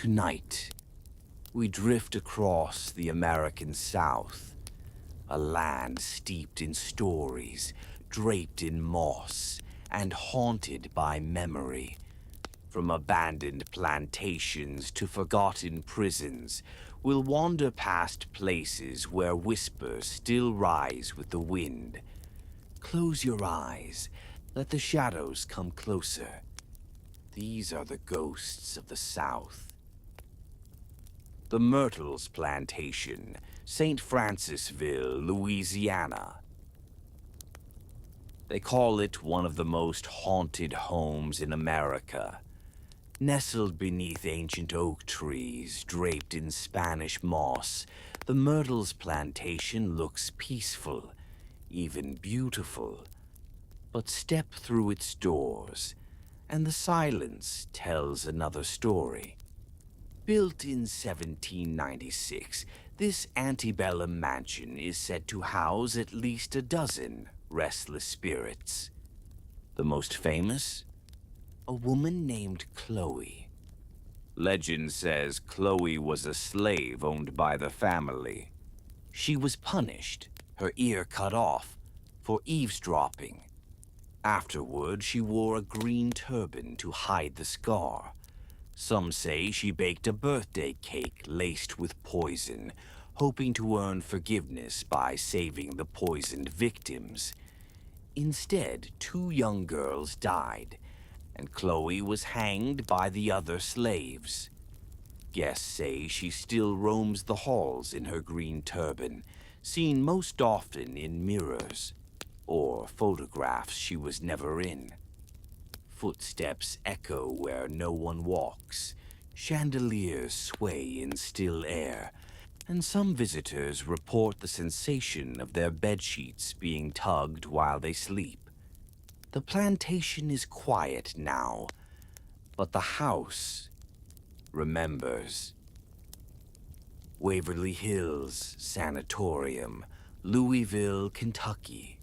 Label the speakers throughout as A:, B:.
A: Tonight, we drift across the American South, a land steeped in stories, draped in moss, and haunted by memory. From abandoned plantations to forgotten prisons, we'll wander past places where whispers still rise with the wind. Close your eyes, let the shadows come closer. These are the ghosts of the South. The Myrtles Plantation, St. Francisville, Louisiana. They call it one of the most haunted homes in America. Nestled beneath ancient oak trees, draped in Spanish moss, the Myrtles Plantation looks peaceful, even beautiful. But step through its doors, and the silence tells another story. Built in 1796, this antebellum mansion is said to house at least a dozen restless spirits. The most famous? A woman named Chloe. Legend says Chloe was a slave owned by the family. She was punished, her ear cut off, for eavesdropping. Afterward, she wore a green turban to hide the scar. Some say she baked a birthday cake laced with poison, hoping to earn forgiveness by saving the poisoned victims. Instead, 2 young girls died, and Chloe was hanged by the other slaves. Guests say she still roams the halls in her green turban, seen most often in mirrors, or photographs she was never in. Footsteps echo where no one walks, chandeliers sway in still air, and some visitors report the sensation of their bedsheets being tugged while they sleep. The plantation is quiet now, but the house remembers. Waverly Hills Sanatorium, Louisville, Kentucky.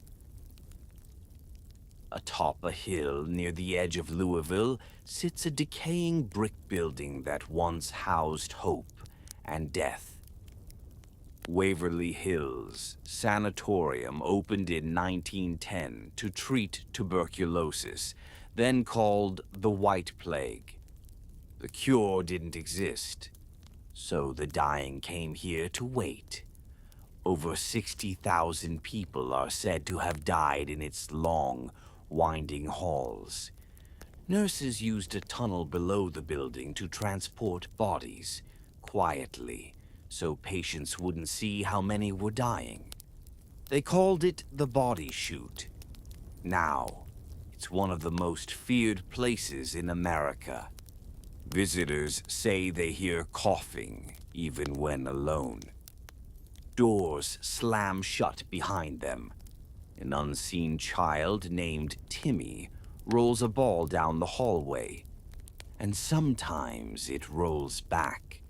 A: Atop a hill near the edge of Louisville sits a decaying brick building that once housed hope and death. Waverly Hills Sanatorium opened in 1910 to treat tuberculosis, then called the White Plague. The cure didn't exist, so the dying came here to wait. Over 60,000 people are said to have died in its long, winding halls. Nurses used a tunnel below the building to transport bodies, quietly, so patients wouldn't see how many were dying. They called it the body chute. Now, it's one of the most feared places in America. Visitors say they hear coughing, even when alone. Doors slam shut behind them. An unseen child named Timmy rolls a ball down the hallway, and sometimes it rolls back.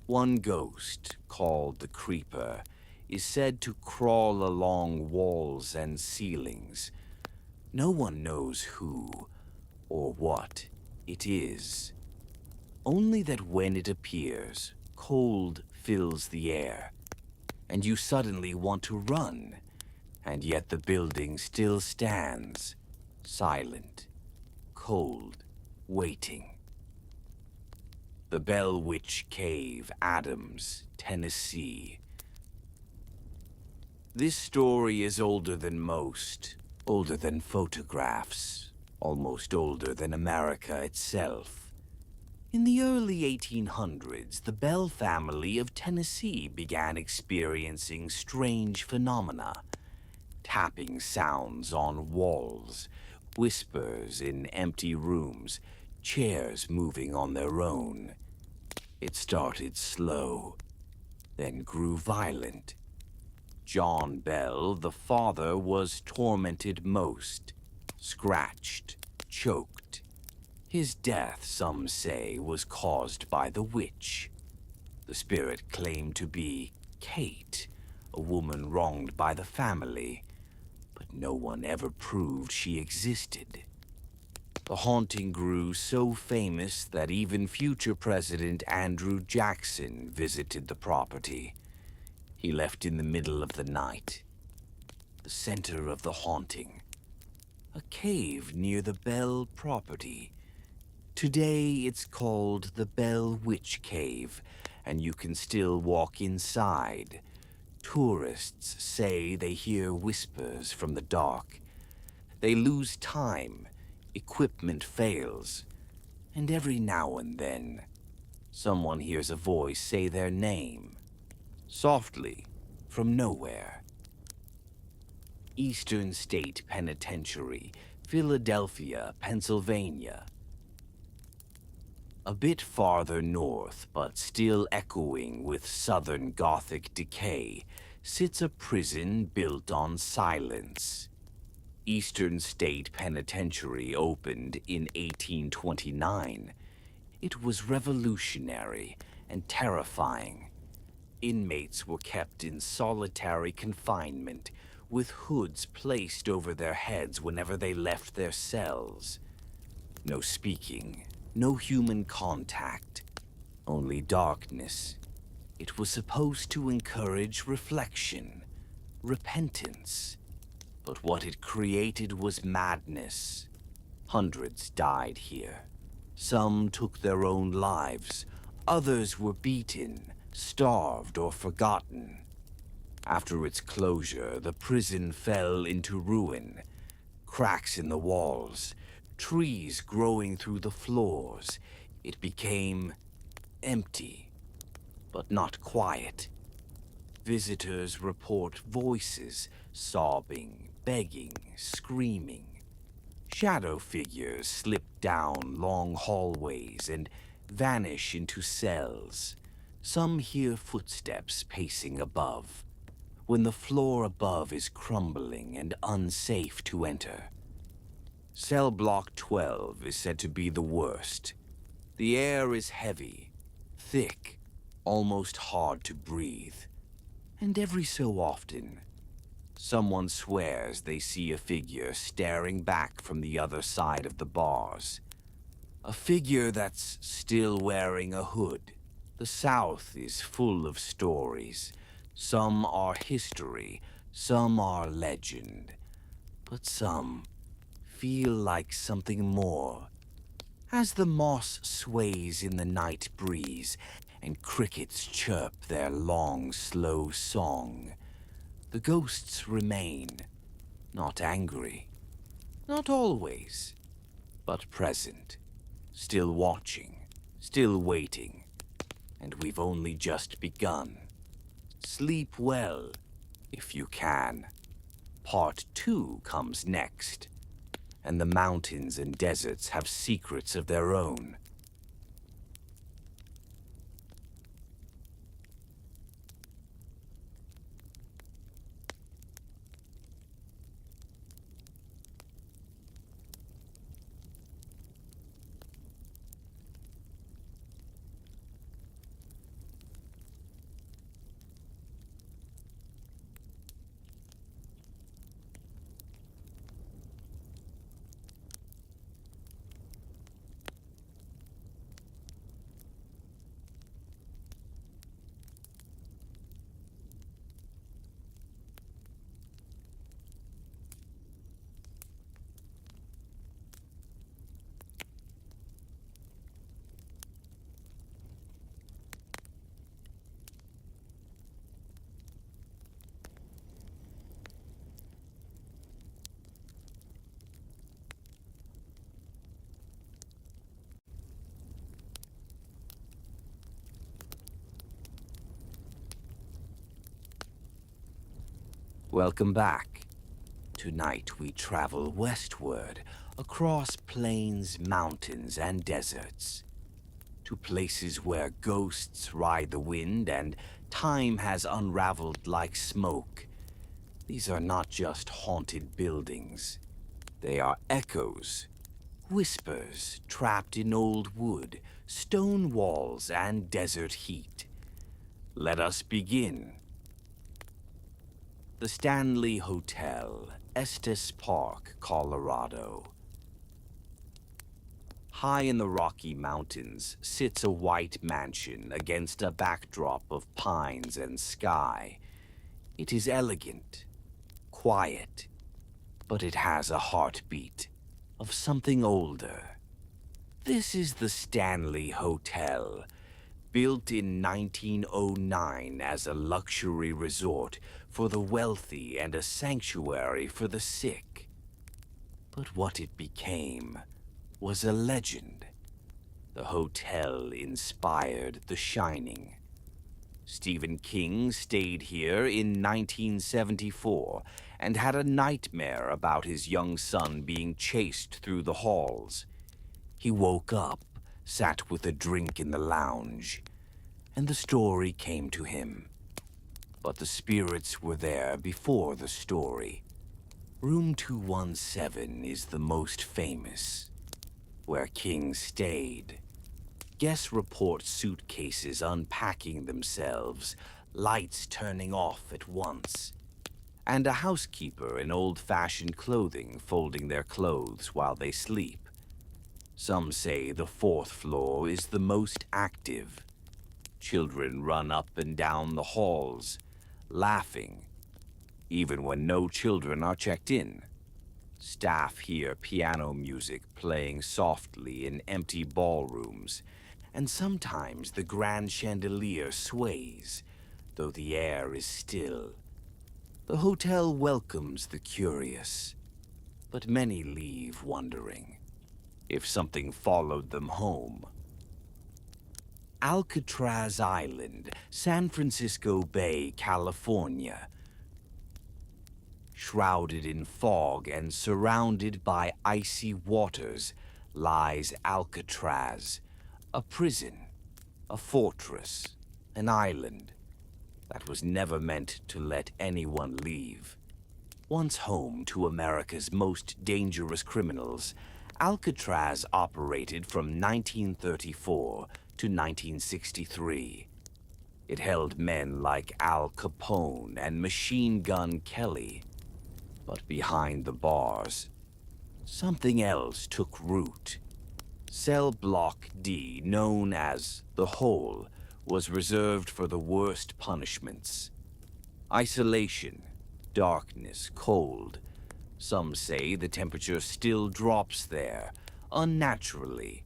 A: One ghost, called the Creeper, is said to crawl along walls and ceilings. No one knows who or what it is. Only that when it appears, cold fills the air, and you suddenly want to run. And yet the building still stands, silent, cold, waiting. The Bell Witch Cave, Adams, Tennessee. This story is older than most, older than photographs, almost older than America itself. In the early 1800s, the Bell family of Tennessee began experiencing strange phenomena. Tapping sounds on walls, whispers in empty rooms, chairs moving on their own. It started slow, then grew violent. John Bell, the father, was tormented most, scratched, choked. His death, some say, was caused by the witch. The spirit claimed to be Kate, a woman wronged by the family, but no one ever proved she existed. The haunting grew so famous that even future President Andrew Jackson visited the property. He left in the middle of the night. The center of the haunting. A cave near the Bell property. Today it's called the Bell Witch Cave, and you can still walk inside. Tourists say they hear whispers from the dark. They lose time, equipment fails, and every now and then, someone hears a voice say their name, softly, from nowhere. Eastern State Penitentiary, Philadelphia, Pennsylvania. A bit farther north, but still echoing with Southern Gothic decay, sits a prison built on silence. Eastern State Penitentiary opened in 1829. It was revolutionary and terrifying. Inmates were kept in solitary confinement, with hoods placed over their heads whenever they left their cells. No speaking. No human contact, only darkness. It was supposed to encourage reflection, repentance. But what it created was madness. Hundreds died here. Some took their own lives. Others were beaten, starved, or forgotten. After its closure, the prison fell into ruin. Cracks in the walls, trees growing through the floors. It became empty, but not quiet. Visitors report voices, sobbing, begging, screaming. Shadow figures slip down long hallways and vanish into cells. Some hear footsteps pacing above, when the floor above is crumbling and unsafe to enter. Cell Block 12 is said to be the worst. The air is heavy, thick, almost hard to breathe. And every so often, someone swears they see a figure staring back from the other side of the bars. A figure that's still wearing a hood. The South is full of stories. Some are history, some are legend, but some feel like something more. As the moss sways in the night breeze and crickets chirp their long, slow song, the ghosts remain, not angry, not always, but present, still watching, still waiting, and we've only just begun. Sleep well, if you can. Part 2 comes next. And the mountains and deserts have secrets of their own. Welcome back. Tonight we travel westward, across plains, mountains, and deserts, to places where ghosts ride the wind and time has unraveled like smoke. These are not just haunted buildings. They are echoes, whispers trapped in old wood, stone walls, and desert heat. Let us begin. The Stanley Hotel, Estes Park, Colorado. High in the Rocky Mountains sits a white mansion against a backdrop of pines and sky. It is elegant, quiet, but it has a heartbeat of something older. This is the Stanley Hotel, built in 1909 as a luxury resort for the wealthy and a sanctuary for the sick. But what it became was a legend. The hotel inspired The Shining. Stephen King stayed here in 1974 and had a nightmare about his young son being chased through the halls. He woke up, sat with a drink in the lounge, and the story came to him. But the spirits were there before the story. Room 217 is the most famous, where King stayed. Guests report suitcases unpacking themselves, lights turning off at once, and a housekeeper in old-fashioned clothing folding their clothes while they sleep. Some say the fourth floor is the most active. Children run up and down the halls, laughing, even when no children are checked in. Staff hear piano music playing softly in empty ballrooms, and sometimes the grand chandelier sways, though the air is still. The hotel welcomes the curious, but many leave wondering if something followed them home. Alcatraz Island, San Francisco Bay, California. Shrouded in fog and surrounded by icy waters lies Alcatraz, a prison, a fortress, an island that was never meant to let anyone leave. Once home to America's most dangerous criminals, Alcatraz operated from 1934 to 1963. It held men like Al Capone and Machine Gun Kelly. But behind the bars, something else took root. Cell Block D, known as the Hole, was reserved for the worst punishments. Isolation, darkness, cold. Some say the temperature still drops there, unnaturally,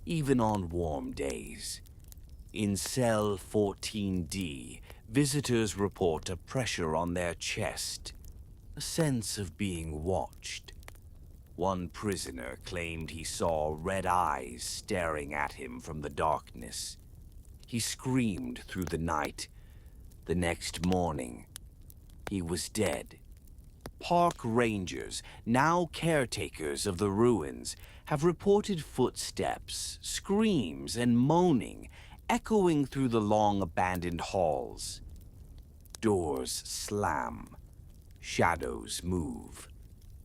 A: even on warm days. In Cell 14D, visitors report a pressure on their chest, a sense of being watched. One prisoner claimed he saw red eyes staring at him from the darkness. He screamed through the night. The next morning, he was dead. Park rangers, now caretakers of the ruins, have reported footsteps, screams, and moaning echoing through the long abandoned halls. Doors slam. Shadows move,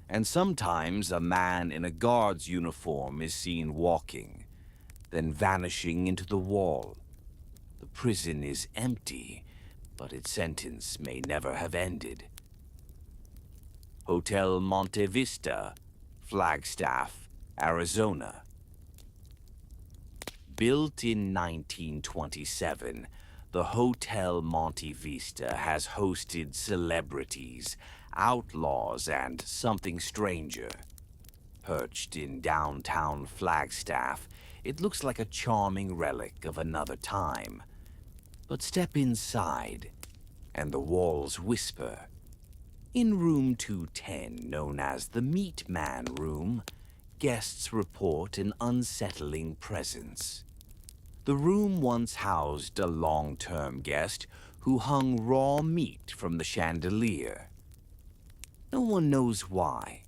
A: and sometimes a man in a guard's uniform is seen walking, then vanishing into the wall. The prison is empty, but its sentence may never have ended. Hotel Monte Vista, Flagstaff, Arizona. Built in 1927, the Hotel Monte Vista has hosted celebrities, outlaws, and something stranger. Perched in downtown Flagstaff, it looks like a charming relic of another time. But step inside, and the walls whisper. In room 210, known as the Meat Man Room, guests report an unsettling presence. The room once housed a long-term guest who hung raw meat from the chandelier. No one knows why.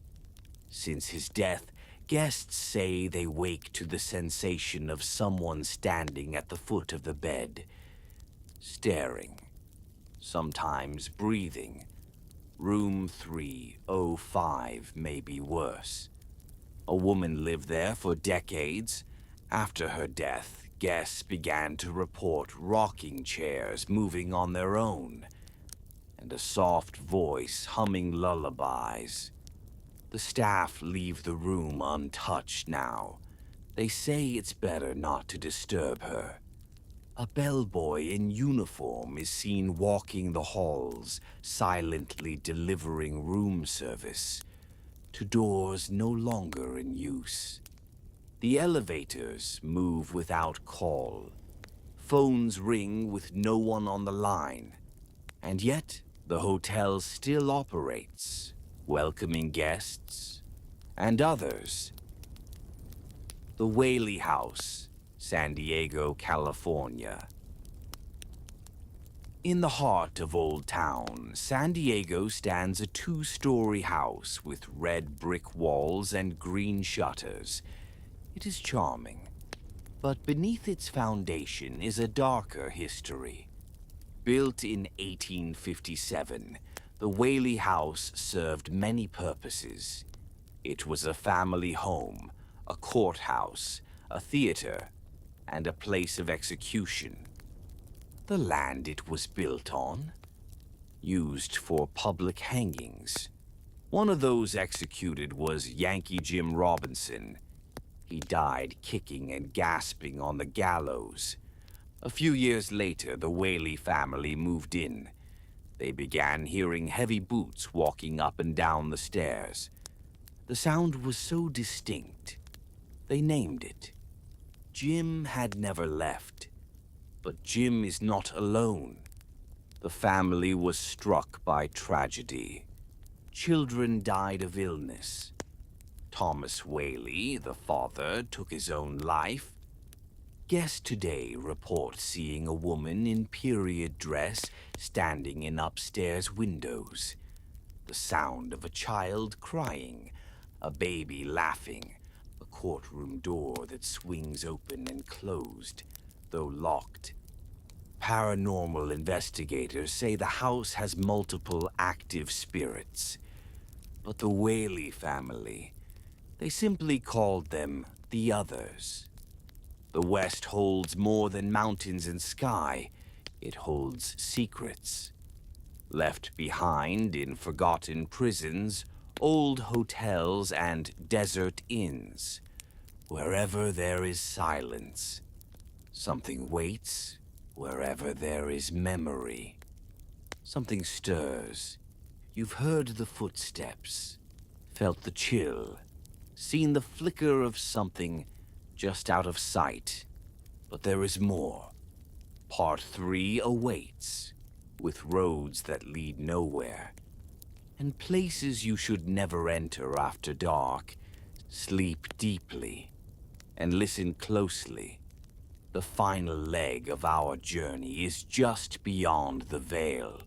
A: Since his death, guests say they wake to the sensation of someone standing at the foot of the bed, staring, sometimes breathing. Room 305 may be worse. A woman lived there for decades. After her death, guests began to report rocking chairs moving on their own, and a soft voice humming lullabies. The staff leave the room untouched now. They say it's better not to disturb her. A bellboy in uniform is seen walking the halls, silently delivering room service to doors no longer in use. The elevators move without call. Phones ring with no one on the line. And yet, the hotel still operates, welcoming guests and others. The Whaley House, San Diego, California. In the heart of Old Town, San Diego stands a two-story house with red brick walls and green shutters. It is charming, but beneath its foundation is a darker history. Built in 1857, the Whaley House served many purposes. It was a family home, a courthouse, a theater, and a place of execution. The land it was built on, used for public hangings. One of those executed was Yankee Jim Robinson. He died kicking and gasping on the gallows. A few years later, the Whaley family moved in. They began hearing heavy boots walking up and down the stairs. The sound was so distinct, they named it. Jim had never left. But Jim is not alone. The family was struck by tragedy. Children died of illness. Thomas Whaley, the father, took his own life. Guests today report seeing a woman in period dress standing in upstairs windows. The sound of a child crying, a baby laughing, a courtroom door that swings open and closed, though locked. Paranormal investigators say the house has multiple active spirits. But the Whaley family, they simply called them the Others. The West holds more than mountains and sky. It holds secrets. Left behind in forgotten prisons, old hotels, and desert inns. Wherever there is silence, something waits. Wherever there is memory, something stirs. You've heard the footsteps, felt the chill, seen the flicker of something just out of sight. But there is more. Part 3 awaits, with roads that lead nowhere, and places you should never enter after dark. Sleep deeply, and listen closely. The final leg of our journey is just beyond the veil.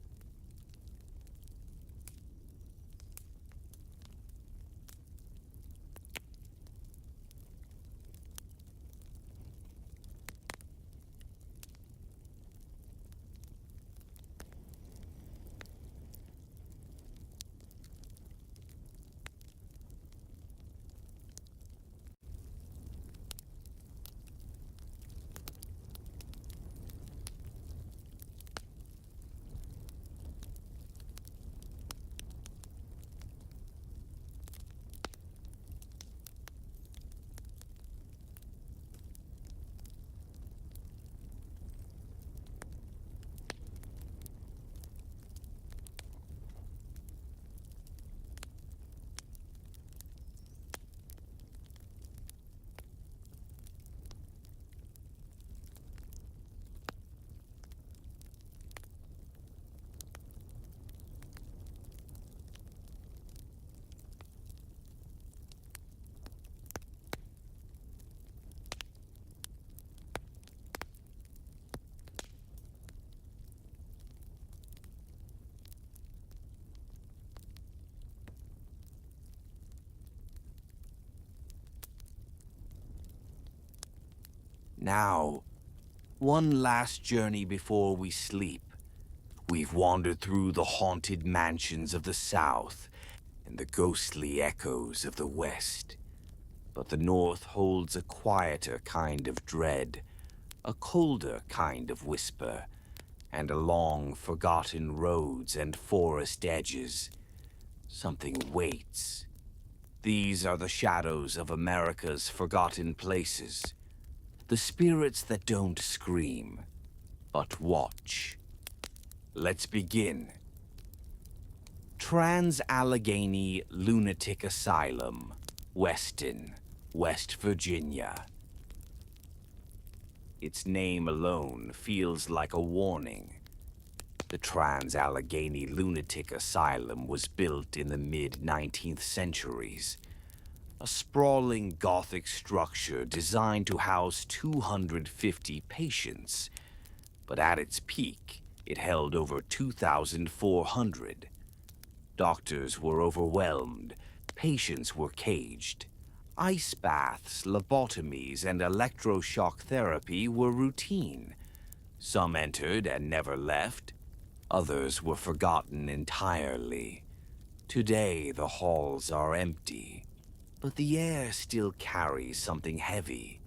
A: Now, one last journey before we sleep. We've wandered through the haunted mansions of the South and the ghostly echoes of the West. But the North holds a quieter kind of dread, a colder kind of whisper, and along forgotten roads and forest edges, something waits. These are the shadows of America's forgotten places. The spirits that don't scream, but watch. Let's begin. Trans-Allegheny Lunatic Asylum, Weston, West Virginia. Its name alone feels like a warning. The Trans-Allegheny Lunatic Asylum was built in the mid-19th centuries. A sprawling Gothic structure designed to house 250 patients. But at its peak, it held over 2,400. Doctors were overwhelmed, patients were caged. Ice baths, lobotomies, and electroshock therapy were routine. Some entered and never left. Others were forgotten entirely. Today, the halls are empty, but the air still carries something heavy.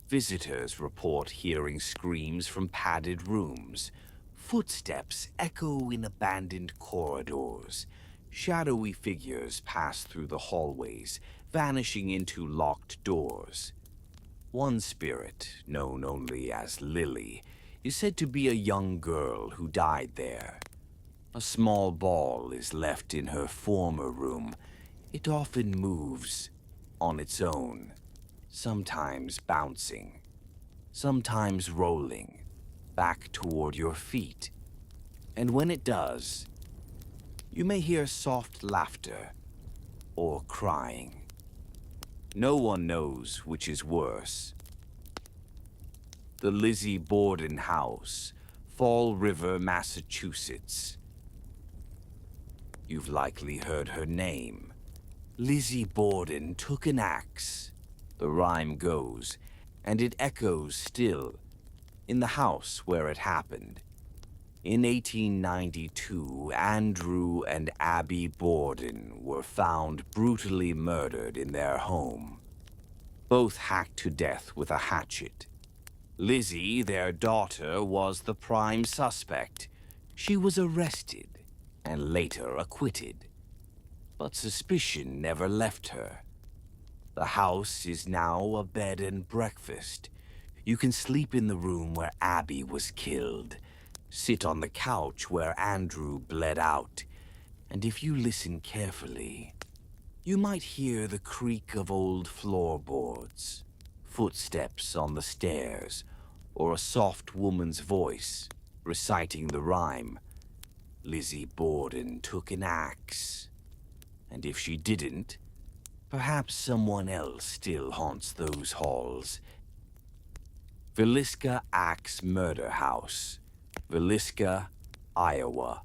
A: Visitors report hearing screams from padded rooms. Footsteps echo in abandoned corridors. Shadowy figures pass through the hallways, vanishing into locked doors. One spirit, known only as Lily, is said to be a young girl who died there. A small ball is left in her former room. It often moves on its own, sometimes bouncing, sometimes rolling back toward your feet. And when it does, you may hear soft laughter or crying. No one knows which is worse. The Lizzie Borden house, Fall River, Massachusetts. You've likely heard her name. Lizzie Borden took an axe, the rhyme goes, and it echoes still, in the house where it happened. In 1892, Andrew and Abby Borden were found brutally murdered in their home, both hacked to death with a hatchet. Lizzie, their daughter, was the prime suspect. She was arrested and later acquitted, but suspicion never left her. The house is now a bed and breakfast. You can sleep in the room where Abby was killed, sit on the couch where Andrew bled out, and if you listen carefully, you might hear the creak of old floorboards, footsteps on the stairs, or a soft woman's voice reciting the rhyme. Lizzie Borden took an axe, and if she didn't, perhaps someone else still haunts those halls. Villisca Axe Murder House, Villisca, Iowa.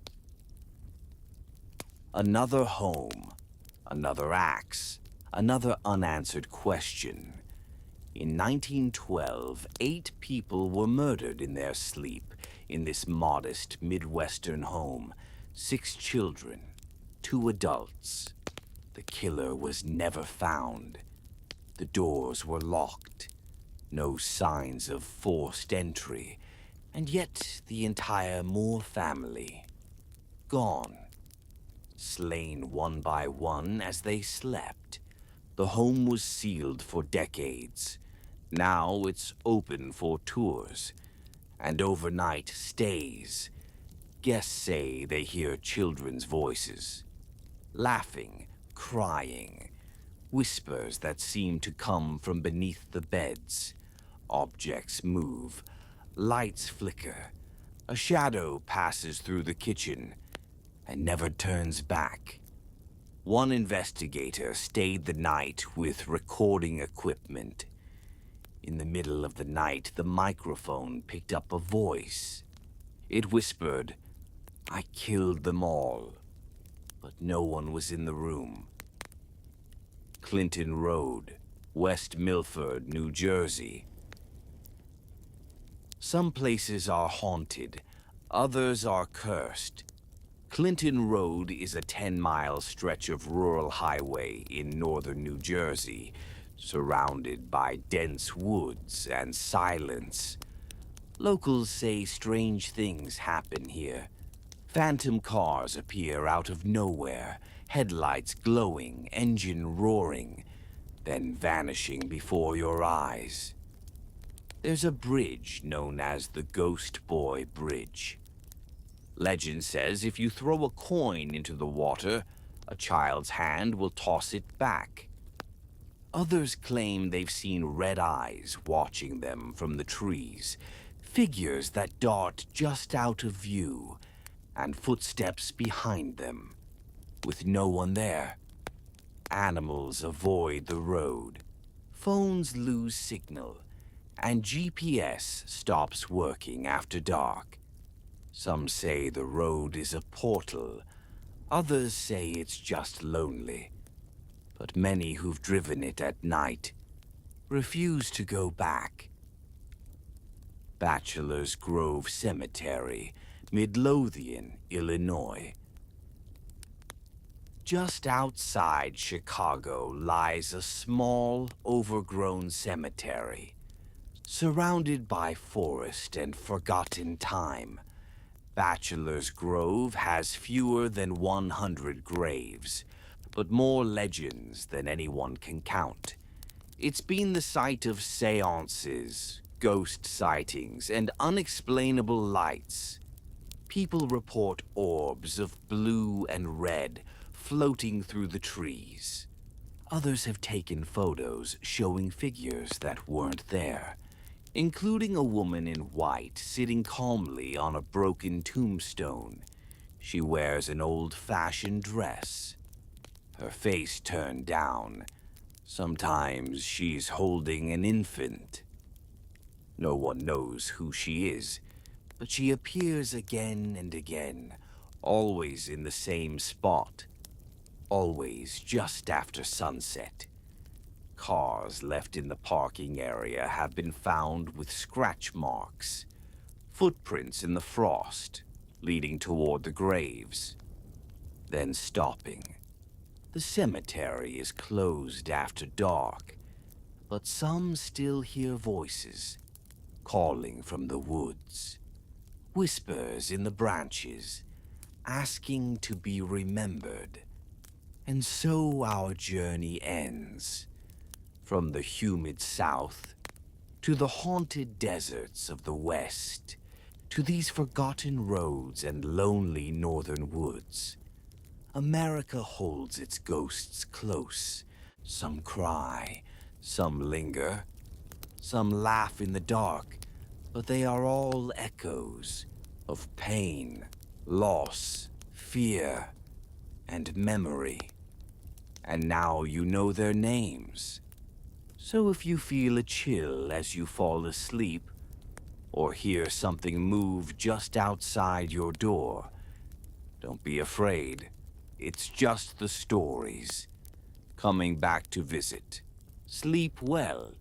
A: Another home, another axe, another unanswered question. In 1912, 8 people were murdered in their sleep in this modest Midwestern home. 6 children, 2 adults. The killer was never found. The doors were locked. No signs of forced entry. And yet the entire Moore family, gone. Slain one by one as they slept. The home was sealed for decades. Now it's open for tours and overnight stays. Guests say they hear children's voices, laughing, crying, whispers that seem to come from beneath the beds. Objects move, lights flicker. A shadow passes through the kitchen and never turns back. One investigator stayed the night with recording equipment. In the middle of the night, the microphone picked up a voice. It whispered, "I killed them all," but no one was in the room. Clinton Road, West Milford, New Jersey. Some places are haunted, others are cursed. Clinton Road is a 10-mile stretch of rural highway in northern New Jersey, surrounded by dense woods and silence. Locals say strange things happen here. Phantom cars appear out of nowhere, headlights glowing, engine roaring, then vanishing before your eyes. There's a bridge known as the Ghost Boy Bridge. Legend says if you throw a coin into the water, a child's hand will toss it back. Others claim they've seen red eyes watching them from the trees, figures that dart just out of view, and footsteps behind them, with no one there. Animals avoid the road, phones lose signal, and GPS stops working after dark. Some say the road is a portal, others say it's just lonely. But many who've driven it at night refuse to go back. Bachelor's Grove Cemetery, Midlothian, Illinois. Just outside Chicago lies a small, overgrown cemetery. Surrounded by forest and forgotten time, Bachelor's Grove has fewer than 100 graves, but more legends than anyone can count. It's been the site of seances, ghost sightings, and unexplainable lights. People report orbs of blue and red floating through the trees. Others have taken photos showing figures that weren't there, including a woman in white sitting calmly on a broken tombstone. She wears an old-fashioned dress, her face turned down. Sometimes she's holding an infant. No one knows who she is, but she appears again and again, always in the same spot, always just after sunset. Cars left in the parking area have been found with scratch marks, footprints in the frost, leading toward the graves, then stopping. The cemetery is closed after dark, but some still hear voices calling from the woods, whispers in the branches, asking to be remembered. And so our journey ends, from the humid south to the haunted deserts of the west, to these forgotten roads and lonely northern woods. America holds its ghosts close. Some cry, some linger, some laugh in the dark, but they are all echoes of pain, loss, fear, and memory. And now you know their names. So if you feel a chill as you fall asleep, or hear something move just outside your door, don't be afraid. It's just the stories, coming back to visit. Sleep well,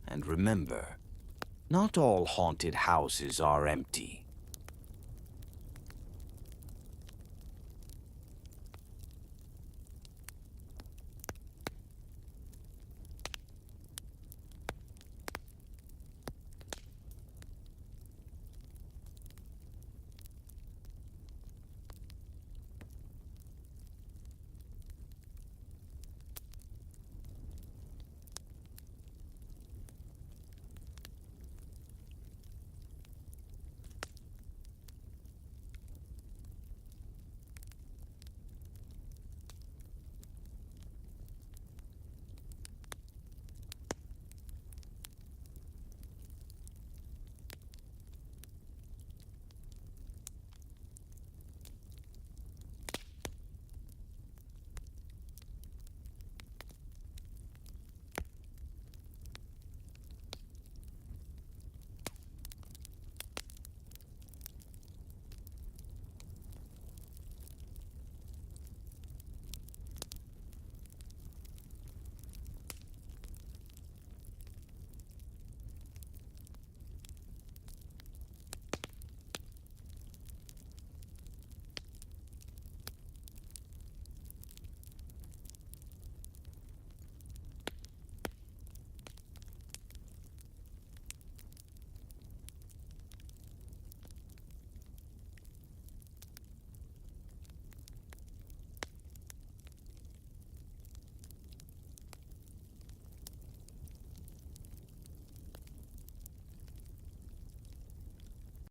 A: and remember, not all haunted houses are empty.